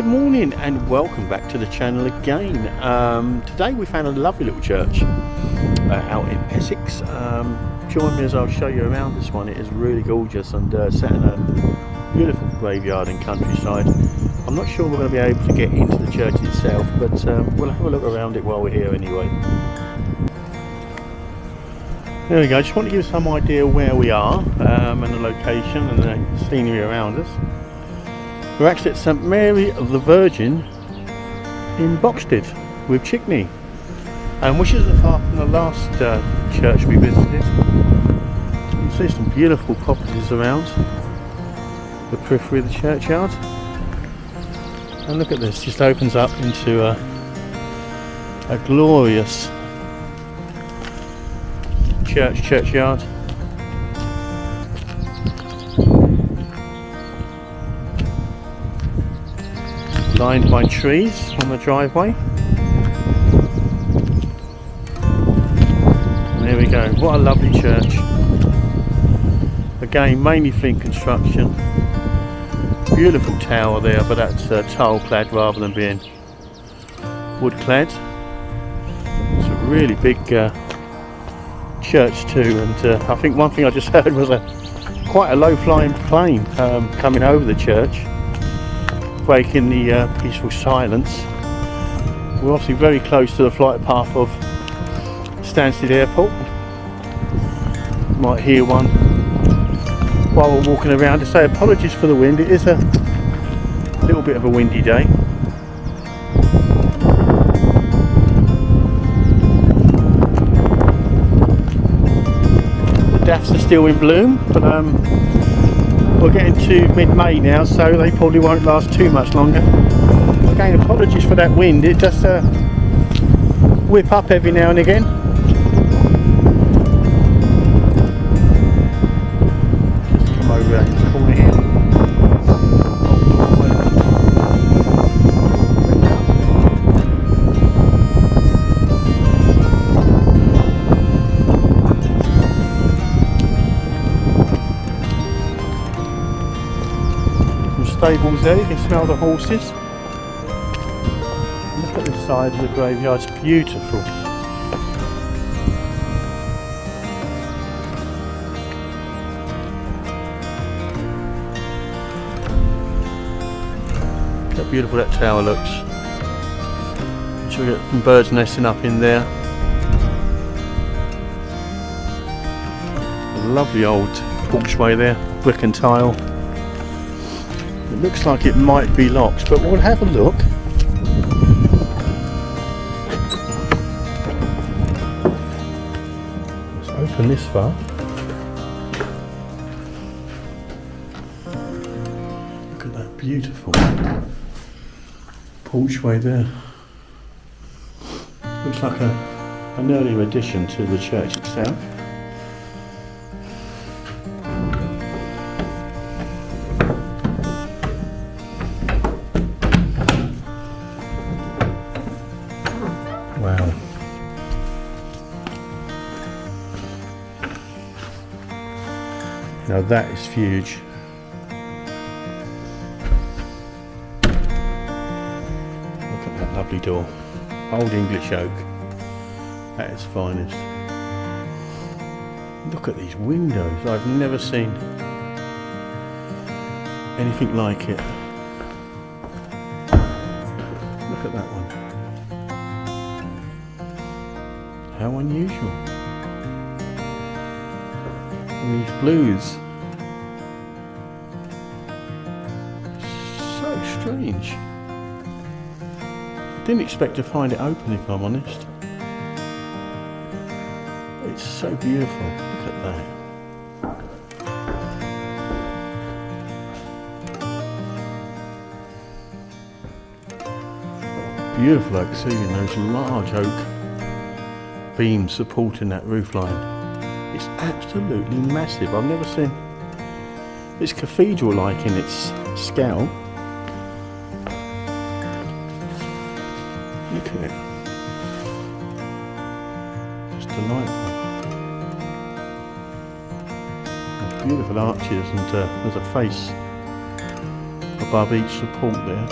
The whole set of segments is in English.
Good morning and welcome back to the channel again. Today we found a lovely little church out in Essex. Join me as I'll show you around this one. It is really gorgeous and set in a beautiful graveyard and countryside. I'm not sure we're going to be able to get into the church itself, but we'll have a look around it while we're here anyway. There we go. I just want to give you some idea where we are and the location and the scenery around us. We're actually at St Mary of the Virgin in Broxted with Chickney, which isn't far from the last church we visited. You can see some beautiful properties around the periphery of the churchyard. And look at this, just opens up into a glorious churchyard. Lined by trees on the driveway. There we go, what a lovely church. Again, mainly flint construction. Beautiful tower there, but that's tile clad rather than being wood clad. It's a really big church too, and I think one thing I just heard was quite a low flying plane coming over the church, breaking the peaceful silence. We're obviously very close to the flight path of Stansted Airport. You might hear one while we're walking around. To say apologies for the wind, it is a little bit of a windy day. The daffs are still in bloom, but we're getting to mid-May now, so they probably won't last too much longer. Again, apologies for that wind, it does whip up every now and again. Just come over and pull it in. Stables there, you can smell the horses. Look at this side of the graveyard, it's beautiful. Look how beautiful that tower looks. I'm sure we get some birds nesting up in there. A lovely old porchway there, brick and tile. It looks like it might be locked, but we'll have a look. Let's open this far. Look at that beautiful porchway there. Looks like an earlier addition to the church itself. Wow. Now that is huge. Look at that lovely door. Old English oak at its finest. Look at these windows. I've never seen anything like it. Look at that one. How unusual. And these blues. So strange. Didn't expect to find it open, if I'm honest. It's so beautiful. Look at that. Beautiful oak ceiling, those large oak beams supporting that roof line. It's absolutely massive. I've never seen. It's cathedral-like in its scale. Look at it. It's delightful. There's beautiful arches and there's a face above each support there.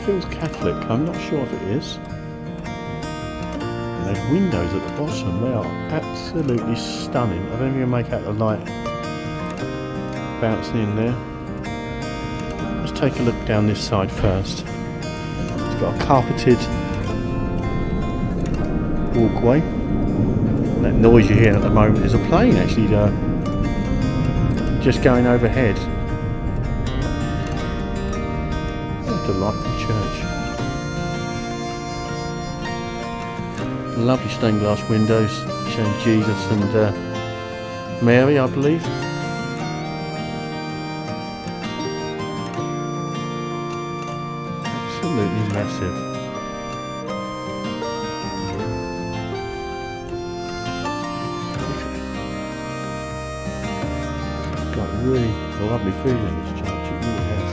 feels Catholic. I'm not sure if it is. And those windows at the bottom, they are absolutely stunning. I don't even make out the light bouncing in there. Let's take a look down this side first. It's got a carpeted walkway. And that noise you hear at the moment is a plane actually just going overhead. What a delightful church. Lovely stained glass windows showing Jesus and Mary, I believe. Absolutely massive. Got a really lovely feeling, this church. It really has.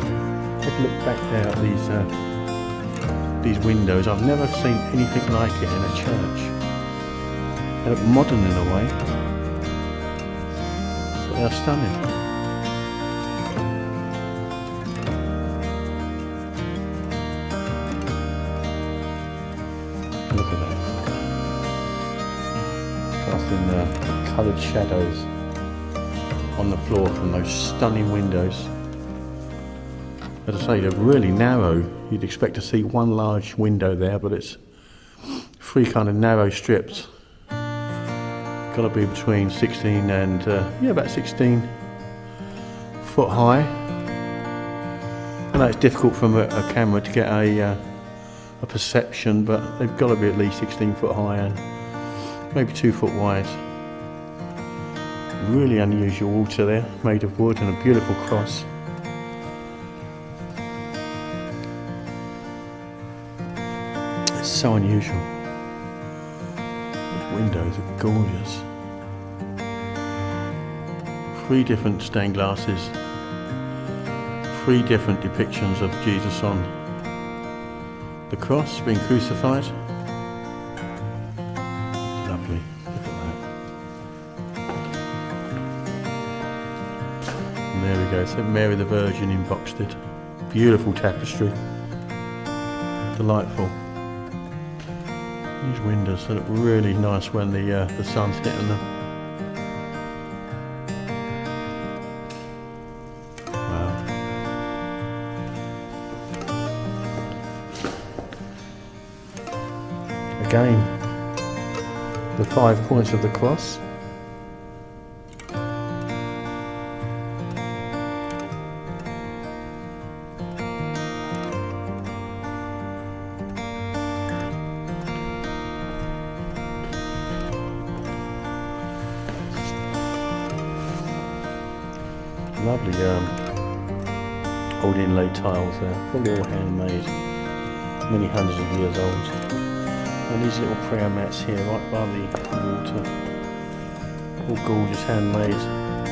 Take a look back there at these windows. I've never seen anything like it in a church. They look modern in a way, but they are stunning. Look at that. Casting coloured shadows on the floor from those stunning windows. As I say, they're really narrow. You'd expect to see one large window there, but it's 3 kind of narrow strips. Got to be between 16 and about 16 foot high. I know it's difficult from a camera to get a perception, but they've got to be at least 16 foot high and maybe 2 foot wide. Really unusual altar there, made of wood, and a beautiful cross. It's so unusual. Those windows are gorgeous. 3 different stained glasses, 3 different depictions of Jesus on the cross being crucified. Lovely. Look at that. And there we go. So Mary the Virgin in Broxted. Beautiful tapestry. Delightful. These windows look really nice when the sun's hitting them. Wow. Again, the 5 points of the cross. Lovely old inlaid tiles there, probably all handmade, many hundreds of years old. And these little prayer mats here right by the water, all gorgeous, handmade,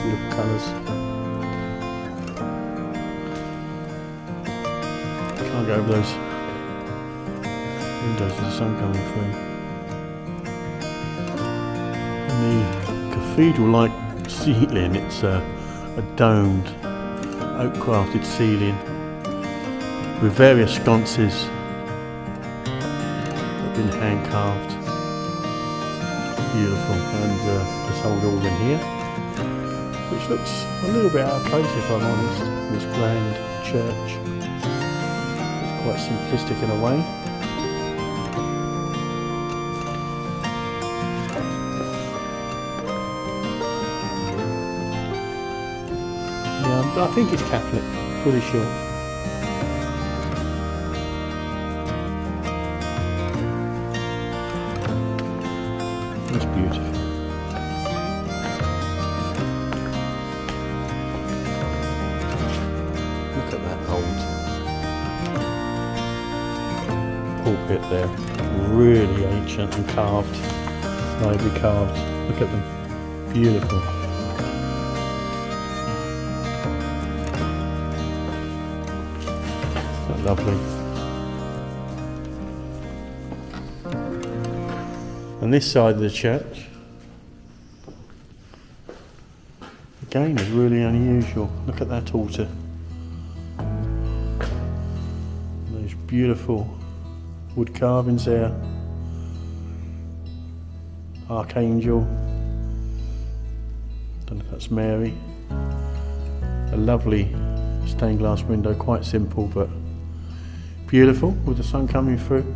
beautiful colours. Can't go over those windows with the sun coming through. And the cathedral-like ceiling, it's a domed, oak-crafted ceiling with various sconces that have been hand-carved. Beautiful. And this old organ here, which looks a little bit out of place if I'm honest, this grand church. It's quite simplistic in a way. I think it's Catholic, pretty sure. It's beautiful. Look at that old pulpit there. Really ancient and carved, ivory carved. Look at them. Beautiful. Lovely. And this side of the church, again, is really unusual. Look at that altar. Those beautiful wood carvings there. Archangel. Don't know if that's Mary. A lovely stained glass window, quite simple but beautiful with the sun coming through.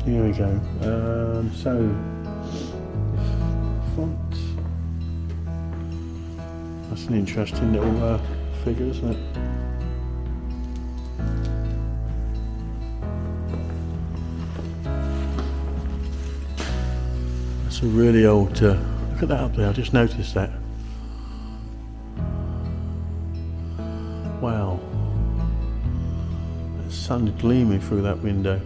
Here we go. So font. That's an interesting little figure, isn't it? That's a really old. Look at that up there. I just noticed that. Wow. The sun gleaming through that window.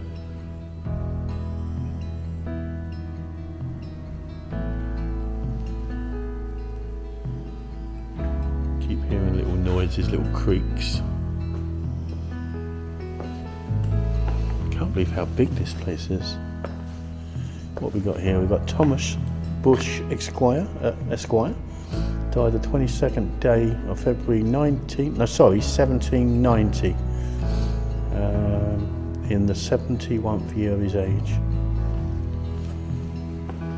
Hearing little noises, little creaks. Can't believe how big this place is. What we got here? We've got Thomas Bush Esquire, died the 22nd day of February 1790, in the 71st year of his age.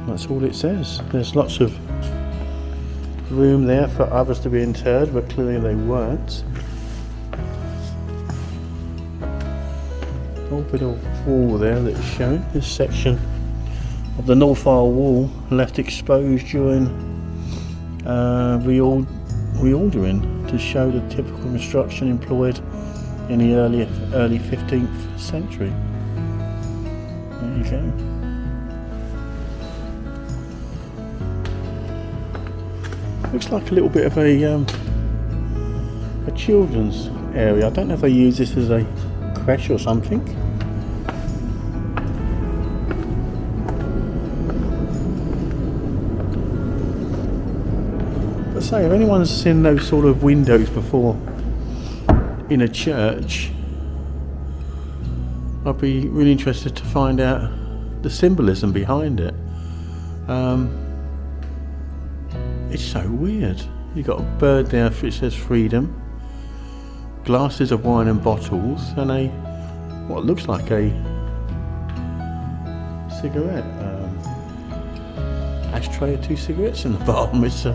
That's all it says. There's lots of room there for others to be interred, but clearly they weren't. Whole bit of wall there that is shown. This section of the north aisle wall left exposed during reordering to show the typical construction employed in the early 15th century. There you go. Looks like a little bit of a children's area. I don't know if they use this as a creche or something. But say, if anyone's seen those sort of windows before in a church, I'd be really interested to find out the symbolism behind it. It's so weird. You've got a bird there which says freedom, glasses of wine and bottles, and what looks like a cigarette ashtray of 2 cigarettes in the bottom. It's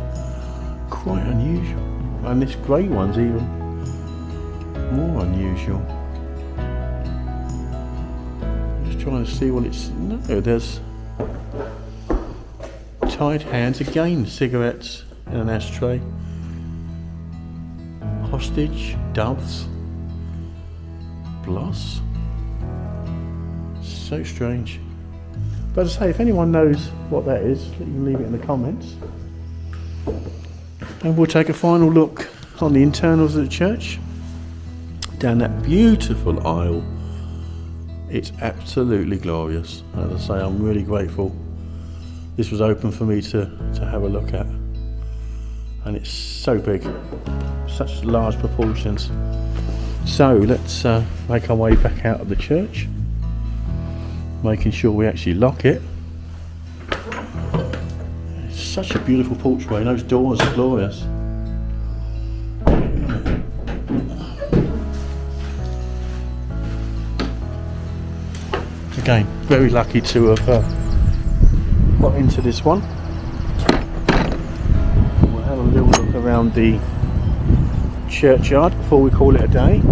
quite unusual, and this grey one's even more unusual. I'm just trying to see what it's. No, there's tied hands again, cigarettes in an ashtray, hostage, doves, bloss. So strange. But as I say, if anyone knows what that is, you can leave it in the comments. And we'll take a final look on the internals of the church. Down that beautiful aisle. It's absolutely glorious. As I say, I'm really grateful this was open for me to have a look at. And it's so big, such large proportions. So let's make our way back out of the church, making sure we actually lock it. It's such a beautiful porchway, those doors are glorious. Again, very lucky to have got into this one. We'll have a little look around the churchyard before we call it a day.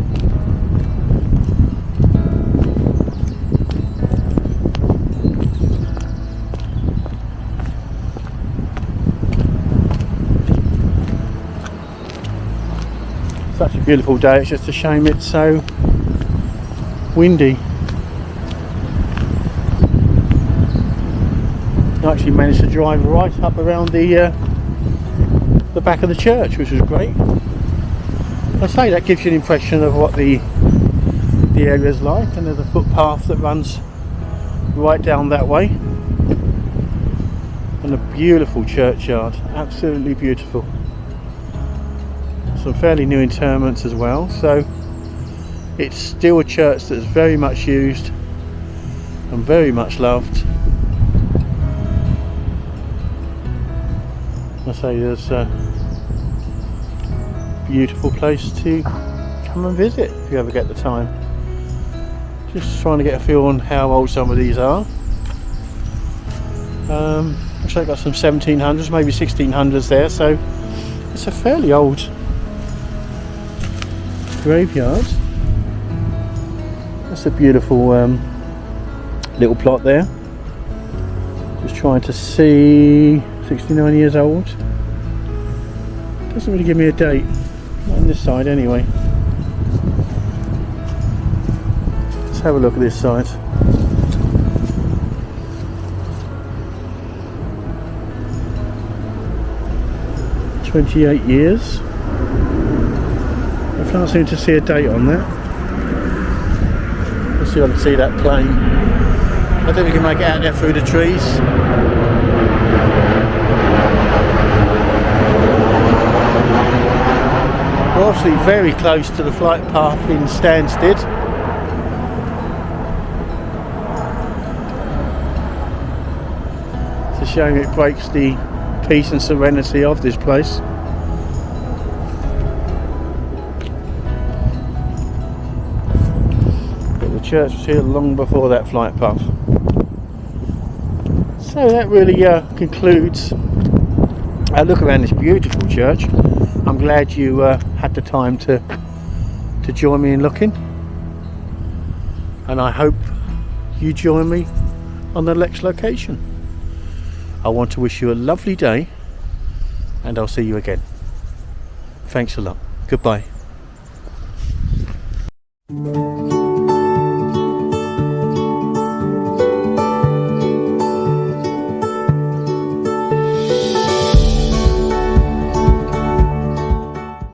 Such a beautiful day, it's just a shame it's so windy. I actually managed to drive right up around the back of the church, which was great. I say that gives you an impression of what the area's like, and there's a footpath that runs right down that way, and a beautiful churchyard, absolutely beautiful. Some fairly new interments as well, so it's still a church that's very much used and very much loved. I say there's a beautiful place to come and visit if you ever get the time. Just trying to get a feel on how old some of these are. Looks like got some 1700s, maybe 1600s there, so it's a fairly old graveyard. That's a beautiful little plot there. Just trying to see, 69 years old. Doesn't really give me a date, not on this side anyway. Let's have a look at this side. 28 years. I can't seem to see a date on that. Let's see if I can see that plane. I think we can make it out there through the trees. We're obviously very close to the flight path in Stansted. It's a shame it breaks the peace and serenity of this place. But the church was here long before that flight path. So that really concludes our look around this beautiful church. I'm glad you had the time to join me in looking, and I hope you join me on the next location. I want to wish you a lovely day, and I'll see you again. Thanks a lot. Goodbye.